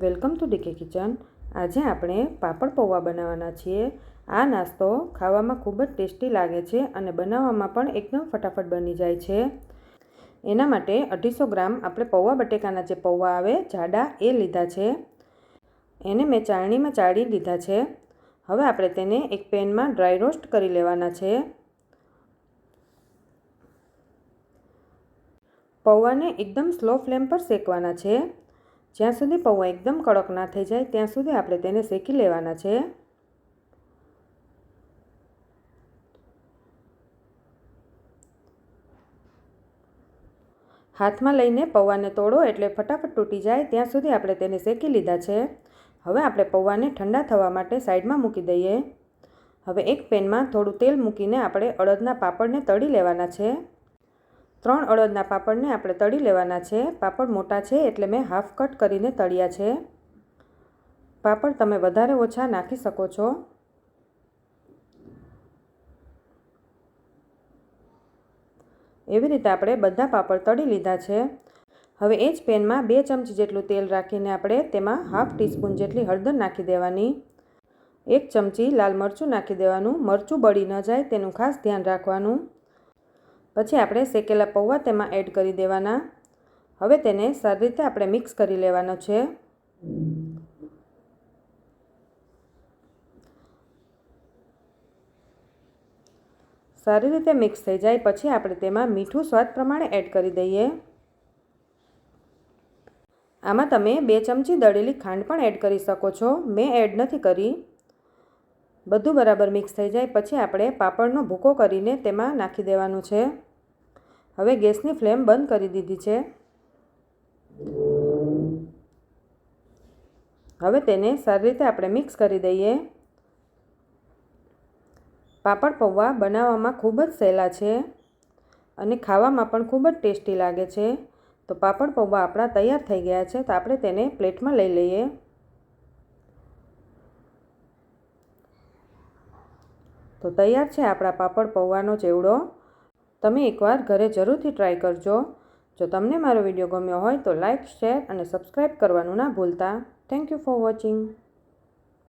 Welcome to decay kitchen. આજે આપણે પાપડ પૌવા બનાવવાના છીએ। આ નાસ્તો ખાવામાં ખૂબ જ ટેસ્ટી લાગે છે અને બનાવવામાં પણ એકદમ ફટાફટ બની જાય છે। એના માટે 250 ગ્રામ આપણે પૌવા બટેકાના જે પૌવા આવે જાડા એ લીધા છે। એને મેં ચાળણીમાં ચાળી લીધા છે। હવે આપણે તેને એક પેનમાં ડ્રાય રોસ્ટ કરી લેવાના છે। પૌવાને એકદમ સ્લો ફ્લેમ પર શેકવાના છે। જ્યાં સુધી પૌવા એકદમ કડક ના થઈ જાય ત્યાં સુધી આપણે તેને શેકી લેવાના છે। હાથમાં લઈને પૌવાને તોડો એટલે ફટાફટ તૂટી જાય ત્યાં સુધી આપણે તેને શેકી લીધા છે। હવે આપણે પૌવાને ઠંડા થવા માટે સાઈડમાં મૂકી દઈએ। હવે એક પેનમાં થોડું તેલ મૂકીને આપણે અડદના પાપડને તળી લેવાના છે। 3 અડદના પાપડને આપણે તળી લેવાના છે। પાપડ મોટા છે એટલે મેં હાફ કટ કરીને તળ્યા છે। પાપડ તમે વધારે ઓછા નાખી શકો છો। એવી રીતે આપણે બધા પાપડ તળી લીધા છે। હવે એ જ પેનમાં 2 ચમચી જેટલું તેલ રાખીને આપણે તેમાં હાફ ટીસ્પૂન જેટલી હળદર નાખી દેવાની। 1 ચમચી લાલ મરચું નાખી દેવાનું। મરચું બળી ન જાય તેનું ખાસ ધ્યાન રાખવાનું। પછી આપણે શેકેલા પૌવા તેમાં એડ કરી દેવાના। હવે તેને સારી રીતે આપણે મિક્સ કરી લેવાનો છે। સારી રીતે મિક્સ થઈ જાય પછી આપણે તેમાં મીઠું સ્વાદ પ્રમાણે એડ કરી દઈએ। આમાં તમે 2 ચમચી દળેલી ખાંડ પણ એડ કરી શકો છો। મેં એડ નથી કરી। બધું બરાબર મિક્સ થઈ જાય પછી આપણે પાપડનો ભૂકો કરીને તેમાં નાખી દેવાનું છે। હવે ગેસની ફ્લેમ બંધ કરી દીધી છે। હવે તેને સારી રીતે આપણે મિક્સ કરી દઈએ। પાપડ પૌવા બનાવવામાં ખૂબ જ સહેલા છે અને ખાવામાં પણ ખૂબ જ ટેસ્ટી લાગે છે। તો પાપડ પૌવા આપણા તૈયાર થઈ ગયા છે તો આપણે તેને પ્લેટમાં લઈ લઈએ। તો તૈયાર છે આપણા પાપડ પૌવાનો ચેવડો। તમે એકવાર ઘરે જરૂરથી ટ્રાય કરજો। જો તમને મારો વિડીયો ગમ્યો હોય તો લાઇક, શેર અને સબસ્ક્રાઈબ કરવાનું ના ભૂલતા। Thank you for watching.